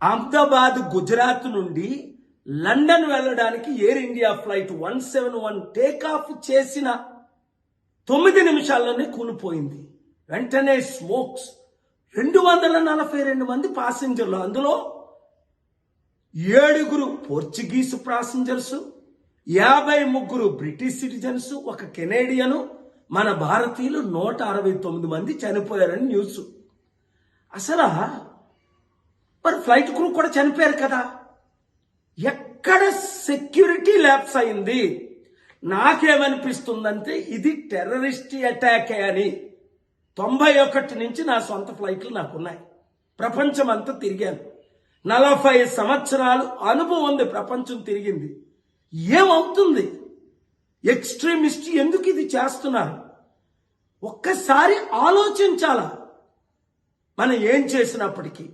అహ్మదాబాద్ గుజరాత్ నుండి లండన్ వెళ్ళడానికి air India flight 171 takeoff చేసిన 9 నిమిషాల్లోనే కూలిపోయింది. వెంటనే స్మోక్స్. 242 మంది ప్యాసింజర్లు, అందులో 7 పోర్చుగీస్ ప్యాసింజర్స్, 53 బ్రిటిష్ సిటిజన్స్, ఒక కెనేడియను, మన భారతీయులు 169 మంది చనిపోయారని న్యూస్. అసలు మరి ఫ్లైట్ క్రూ కూడా చనిపోయారు కదా, ఎక్కడ సెక్యూరిటీ ల్యాప్స్ అయింది? నాకేమనిపిస్తుందంటే ఇది టెర్రరిస్ట్ అటాక్ అని. 91 నుంచి నా సొంత ఫ్లైట్లు నాకున్నాయి, ప్రపంచం అంతా తిరిగాను, 40 సంవత్సరాలు అనుభవం ఉంది, ప్రపంచం తిరిగింది. ఏమవుతుంది? ఎక్స్ట్రీమిస్ట్ ఎందుకు ఇది చేస్తున్నారు? ఒక్కసారి ఆలోచించాలా. మనం ఏం చేసినప్పటికీ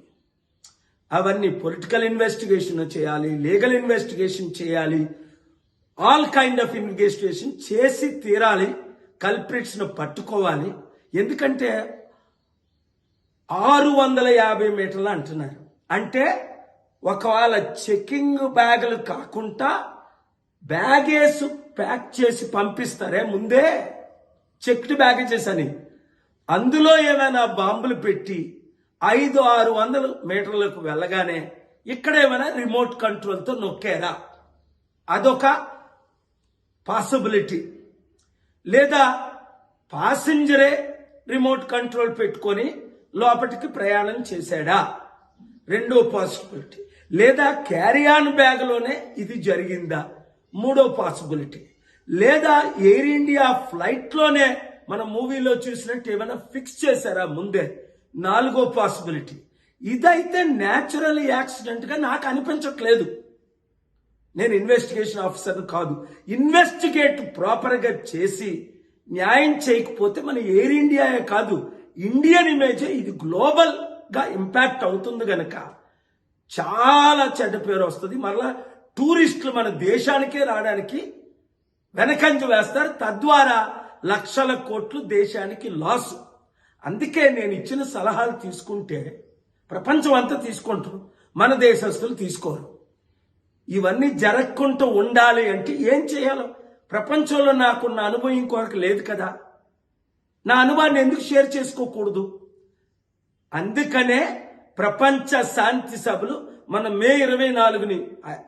అవన్నీ పొలిటికల్ ఇన్వెస్టిగేషన్ చేయాలి, లీగల్ ఇన్వెస్టిగేషన్ చేయాలి, ఆల్ కైండ్ ఆఫ్ ఇన్వెస్టిగేషన్ చేసి తీరాలి, కల్ప్రిట్స్ను పట్టుకోవాలి. ఎందుకంటే 650 మీటర్లు అంటున్నారు. అంటే ఒకవేళ చెకింగ్ బ్యాగులు కాకుండా బ్యాగేజ్ ప్యాక్ చేసి పంపిస్తారే ముందే, చెక్డ్ బ్యాగేజెస్ అని, అందులో ఏమైనా బాంబులు పెట్టి 500-600 మీటర్లకు వెళ్ళగానే ఇక్కడ ఏమైనా రిమోట్ కంట్రోల్తో నొక్కారా? అదొక పాసిబిలిటీ. లేదా పాసింజరే రిమోట్ కంట్రోల్ పెట్టుకొని లోపలికి ప్రయాణం చేశాడా? రెండో పాసిబిలిటీ. లేదా క్యారీ-ఆన్ బ్యాగ్లోనే ఇది జరిగిందా? మూడో పాసిబిలిటీ. లేదా ఎయిర్ ఇండియా ఫ్లైట్లోనే మన మూవీలో చూసినట్టు ఏమైనా ఫిక్స్ చేశారా ముందే? నాలుగో పాసిబిలిటీ. ఇదైతే న్యాచురల్ యాక్సిడెంట్ గా నాకు అనిపించట్లేదు. నేను ఇన్వెస్టిగేషన్ ఆఫీసర్ కాదు. ఇన్వెస్టిగేట్ ప్రాపర్ గా చేసి న్యాయం చేయకపోతే మన ఎయిర్ ఇండియాయే కాదు, ఇండియన్ ఇమేజే ఇది గ్లోబల్ గా ఇంపాక్ట్ అవుతుంది గనక చాలా చెడ్డ పేరు వస్తుంది. మరలా టూరిస్టులు మన దేశానికే రావడానికి వెనకంజ వేస్తారు, తద్వారా లక్షల కోట్లు దేశానికి లాస్. అందుకే నేను ఇచ్చిన సలహాలు తీసుకుంటే ప్రపంచం అంతా తీసుకుంటారు, మన దేశస్తులు తీసుకోరు. ఇవన్నీ జరగకుండా ఉండాలి అంటే ఏం చేయాలో? ప్రపంచంలో నాకున్న అనుభవం ఇంకొకరికి లేదు కదా, నా అనుభవాన్ని ఎందుకు షేర్ చేసుకోకూడదు? అందుకనే ప్రపంచ శాంతి సభలు మన మే 24ని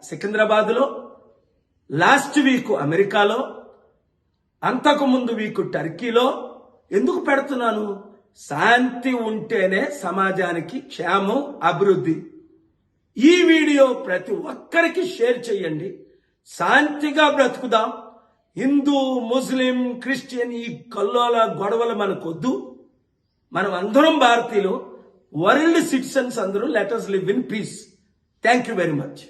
సికింద్రాబాద్లో, లాస్ట్ వీక్ అమెరికాలో, అంతకుముందు వీక్ టర్కీలో ఎందుకు పెడుతున్నాను? శాంతి ఉంటేనే సమాజానికి క్షేమం, అభివృద్ధి. ఈ వీడియో ప్రతి ఒక్కరికి షేర్ చేయండి. శాంతిగా బ్రతుకుదాం. హిందూ, ముస్లిం, క్రిస్టియన్ ఈ కల్లోల గొడవలు మనకొద్దు. మనం అందరం భారతీయులు, వరల్డ్ సిటిజన్స్ అందరూ. Let us live in peace. Thank you very much.